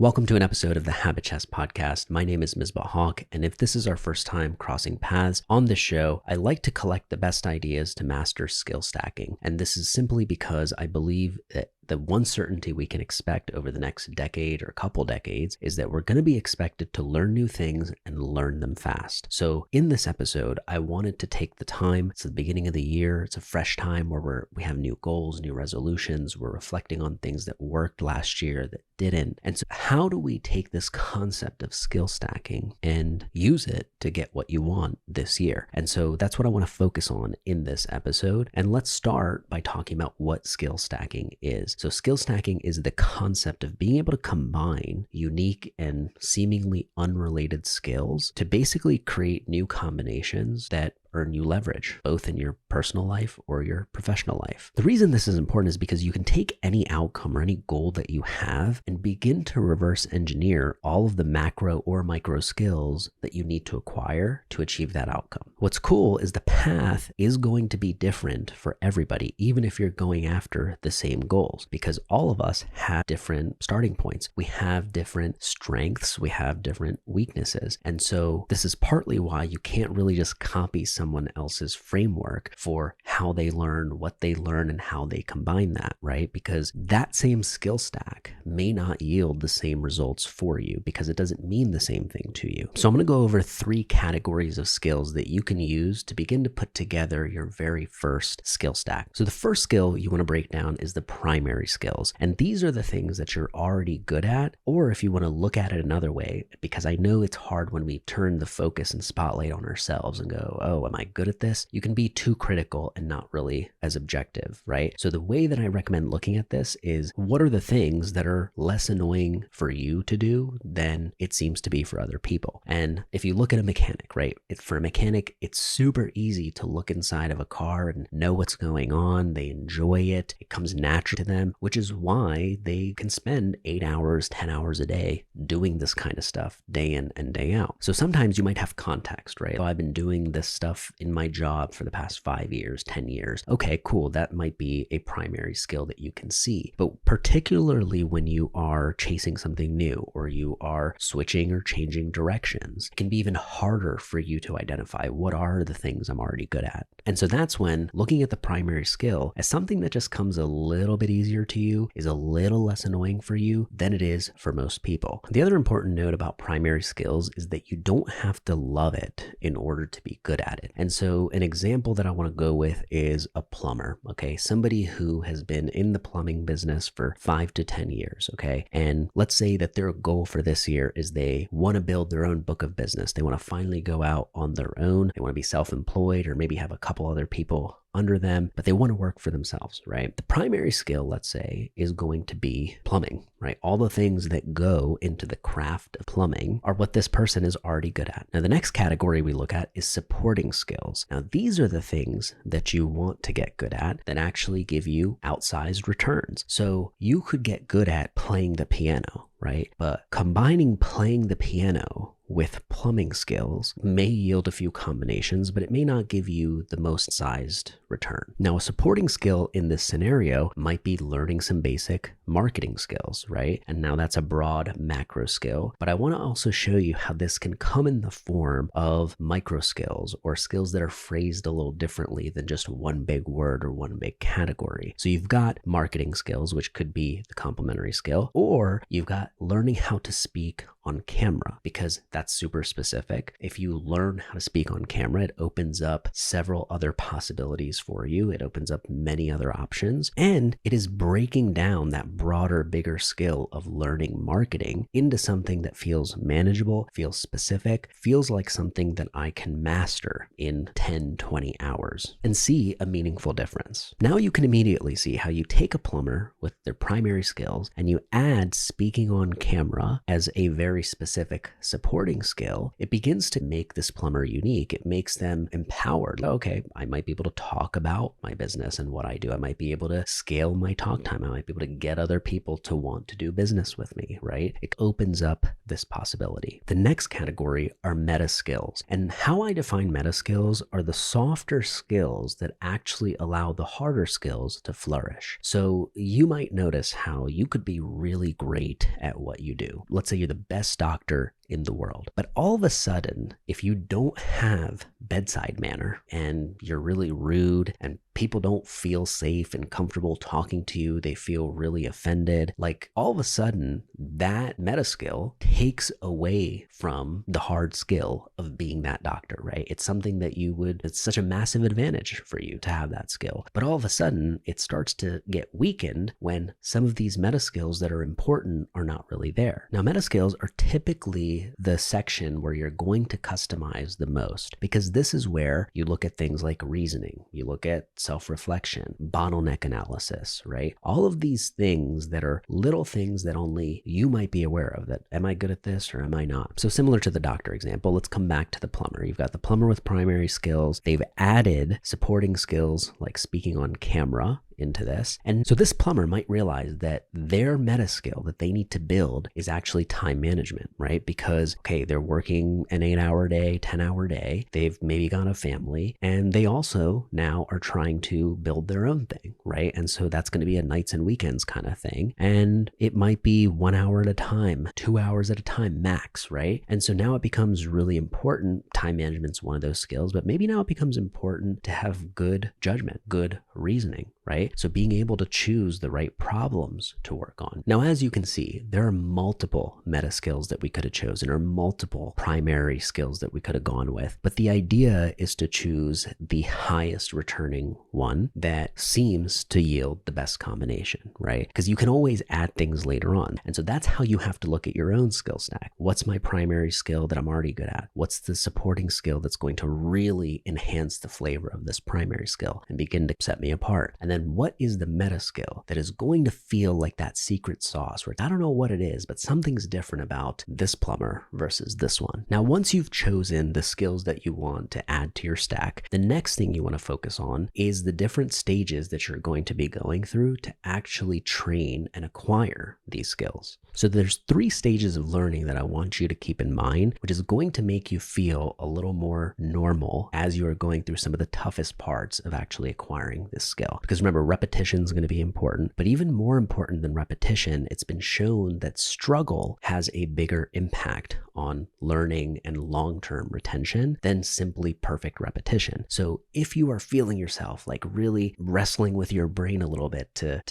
Welcome to an episode of the Habit Chess Podcast. My name is Misbah Hawk, and if this is our first time crossing paths on this show, I like to collect the best ideas to master skill stacking. And this is simply because I believe that the one certainty we can expect over the next decade or couple decades is that we're going to be expected to learn new things and learn them fast. So in this episode, I wanted to take the time. It's the beginning of the year. It's a fresh time where we have new goals, new resolutions. We're reflecting on things that worked last year that didn't. And so how do we take this concept of skill stacking and use it to get what you want this year? And so that's what I want to focus on in this episode. And let's start by talking about what skill stacking is. So skill stacking is the concept of being able to combine unique and seemingly unrelated skills to basically create new combinations that earn you leverage, both in your personal life or your professional life. The reason this is important is because you can take any outcome or any goal that you have and begin to reverse engineer all of the macro or micro skills that you need to acquire to achieve that outcome. What's cool is the path is going to be different for everybody, even if you're going after the same goals, because all of us have different starting points. We have different strengths, we have different weaknesses. And so this is partly why you can't really just copy someone else's framework for how they learn, what they learn, and how they combine that, right? Because that same skill stack may not yield the same results for you because it doesn't mean the same thing to you. So I'm going to go over 3 categories of skills that you can use to begin to put together your very first skill stack. So the first skill you want to break down is the primary skills. And these are the things that you're already good at, or if you want to look at it another way, because I know it's hard when we turn the focus and spotlight on ourselves and go, oh, am I good at this? You can be too critical and not really as objective, right? So the way that I recommend looking at this is, what are the things that are less annoying for you to do than it seems to be for other people? And if you look at a mechanic, right? For a mechanic, it's super easy to look inside of a car and know what's going on. They enjoy it. It comes natural to them, which is why they can spend 8 hours, 10 hours a day doing this kind of stuff day in and day out. So sometimes you might have context, right? So I've been doing this stuff in my job for the past 5 years, 10 years. Okay, cool. That might be a primary skill that you can see. But particularly when you are chasing something new or you are switching or changing directions, it can be even harder for you to identify what are the things I'm already good at. And so that's when looking at the primary skill as something that just comes a little bit easier to you, is a little less annoying for you than it is for most people. The other important note about primary skills is that you don't have to love it in order to be good at it. And so an example that I want to go with is a plumber, okay? Somebody who has been in the plumbing business for 5 to 10 years, okay? And let's say that their goal for this year is they want to build their own book of business. They want to finally go out on their own. They want to be self-employed or maybe have a couple other people under them, but they want to work for themselves, right? The primary skill, let's say, is going to be plumbing, right? All the things that go into the craft of plumbing are what this person is already good at. Now, the next category we look at is supporting skills. Now, these are the things that you want to get good at that actually give you outsized returns. So you could get good at playing the piano, right? But combining playing the piano with plumbing skills may yield a few combinations, but it may not give you the most sized return. Now, a supporting skill in this scenario might be learning some basic marketing skills, right? And now that's a broad macro skill, but I want to also show you how this can come in the form of micro skills or skills that are phrased a little differently than just one big word or one big category. So you've got marketing skills, which could be the complementary skill, or you've got learning how to speak on camera, because that's super specific. If you learn how to speak on camera, it opens up several other possibilities for you. It opens up many other options, and it is breaking down that broader, bigger skill of learning marketing into something that feels manageable, feels specific, feels like something that I can master in 10, 20 hours and see a meaningful difference. Now you can immediately see how you take a plumber with their primary skills and you add speaking on camera as a very specific support supporting skill, it begins to make this plumber unique. It makes them empowered. Okay, I might be able to talk about my business and what I do. I might be able to scale my talk time. I might be able to get other people to want to do business with me, right? It opens up this possibility. The next category are meta skills. And how I define meta skills are the softer skills that actually allow the harder skills to flourish. So you might notice how you could be really great at what you do. Let's say you're the best doctor in the world. But all of a sudden, if you don't have bedside manner and you're really rude and people don't feel safe and comfortable talking to you, they feel really offended, like all of a sudden that meta skill takes away from the hard skill of being that doctor, right? It's something that it's such a massive advantage for you to have that skill. But all of a sudden it starts to get weakened when some of these meta skills that are important are not really there. Now, meta skills are typically the section where you're going to customize the most, because this is where you look at things like reasoning, you look at self-reflection, bottleneck analysis, right? All of these things that are little things that only you might be aware of, that am I good at this or am I not? So similar to the doctor example, let's come back to the plumber. You've got the plumber with primary skills. They've added supporting skills like speaking on camera into this. And so this plumber might realize that their meta skill that they need to build is actually time management, right? Because, okay, they're working an 8-hour day, 10-hour day. They've maybe got a family, and they also now are trying to build their own thing, right? And so that's going to be a nights and weekends kind of thing. And it might be 1 hour at a time, 2 hours at a time max, right? And so now it becomes really important. Time management's one of those skills, but maybe now it becomes important to have good judgment, good reasoning, right? So being able to choose the right problems to work on. Now, as you can see, there are multiple meta skills that we could have chosen, or multiple primary skills that we could have gone with. But the idea is to choose the highest returning one that seems to yield the best combination, right? Because you can always add things later on. And so that's how you have to look at your own skill stack. What's my primary skill that I'm already good at? What's the supporting skill that's going to really enhance the flavor of this primary skill and begin to set me apart? And then what is the meta skill that is going to feel like that secret sauce where I don't know what it is, but something's different about this plumber versus this one? Now, once you've chosen the skills that you want to add to your stack, the next thing you want to focus on is the different stages that you're going to be going through to actually train and acquire these skills. So there's 3 stages of learning that I want you to keep in mind, which is going to make you feel a little more normal as you are going through some of the toughest parts of actually acquiring this skill. Because remember, repetition is going to be important, but even more important than repetition, it's been shown that struggle has a bigger impact on learning and long-term retention than simply perfect repetition. So if you are feeling yourself like really wrestling with your brain a little bit to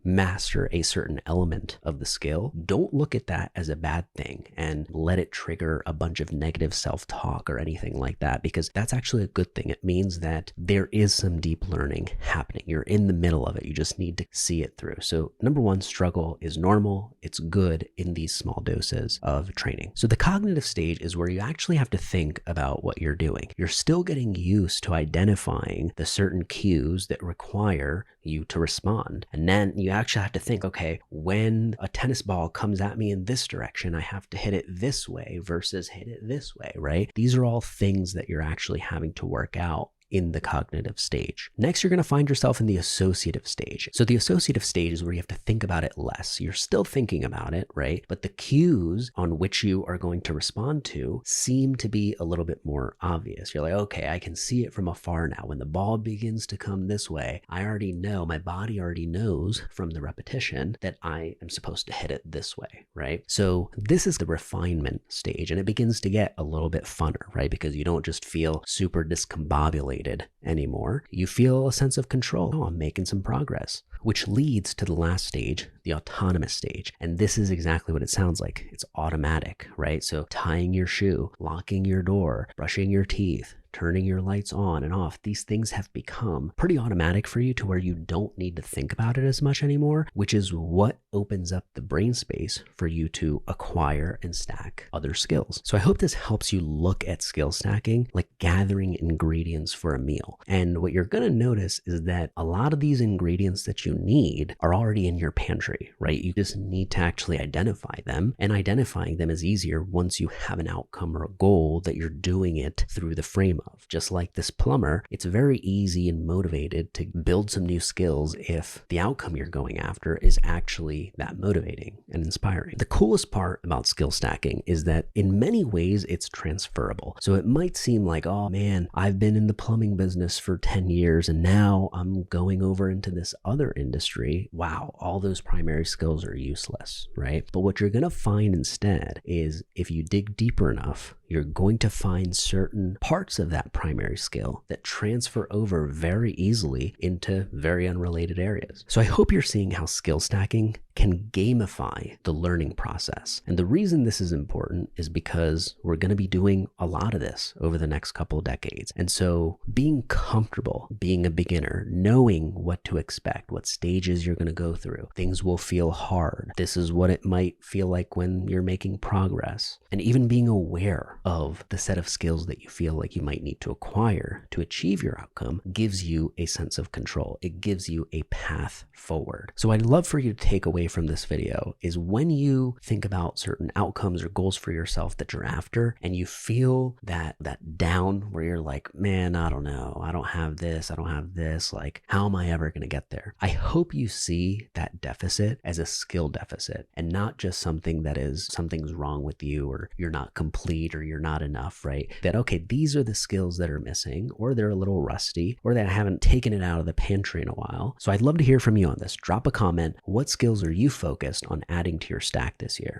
master a certain element of the skill, don't look at that as a bad thing and let it trigger a bunch of negative self-talk or anything like that, because that's actually a good thing. It means that there is some deep learning happening. You're in the middle of it. You just need to see it through. So number 1, struggle is normal. It's good in these small doses of training. So the cognitive stage is where you actually have to think about what you're doing. You're still getting used to identifying the certain cues that require you to respond. And then you actually have to think, okay, when a tennis ball comes at me in this direction, I have to hit it this way versus hit it this way, right? These are all things that you're actually having to work out in the cognitive stage. Next, you're going to find yourself in the associative stage. So the associative stage is where you have to think about it less. You're still thinking about it, right? But the cues on which you are going to respond to seem to be a little bit more obvious. You're like, okay, I can see it from afar now. When the ball begins to come this way, I already know, my body already knows from the repetition that I am supposed to hit it this way, right? So this is the refinement stage, and it begins to get a little bit funner, right? Because you don't just feel super discombobulated anymore. You feel a sense of control. Oh, I'm making some progress, which leads to the last stage, the autonomous stage. And this is exactly what it sounds like. It's automatic, right? So tying your shoe, locking your door, brushing your teeth, turning your lights on and off, these things have become pretty automatic for you to where you don't need to think about it as much anymore, which is what opens up the brain space for you to acquire and stack other skills. So I hope this helps you look at skill stacking like gathering ingredients for a meal. And what you're going to notice is that a lot of these ingredients that you need are already in your pantry, right? You just need to actually identify them, and identifying them is easier once you have an outcome or a goal that you're doing it through the frame of. Just like this plumber, it's very easy and motivated to build some new skills if the outcome you're going after is actually that motivating and inspiring. The coolest part about skill stacking is that in many ways it's transferable. So it might seem like, oh man, I've been in the plumbing business for 10 years and now I'm going over into this other industry. Wow, all those primary skills are useless, right? But what you're going to find instead is if you dig deeper enough, you're going to find certain parts of that primary skill that transfer over very easily into very unrelated areas. So I hope you're seeing how skill stacking can gamify the learning process. And the reason this is important is because we're going to be doing a lot of this over the next couple of decades. And so being comfortable being a beginner, knowing what to expect, what stages you're going to go through, things will feel hard. This is what it might feel like when you're making progress. And even being aware of the set of skills that you feel like you might need to acquire to achieve your outcome gives you a sense of control. It gives you a path forward. So I'd love for you to take away from this video is when you think about certain outcomes or goals for yourself that you're after and you feel that down where you're like, man, I don't know, I don't have this, I don't have this, like, how am I ever going to get there? I hope you see that deficit as a skill deficit and not just something that is something's wrong with you or you're not complete or you're not enough, right? That, okay, these are the skills that are missing or they're a little rusty or that I haven't taken it out of the pantry in a while. So I'd love to hear from you on this. Drop a comment. What skills are you focused on adding to your stack this year?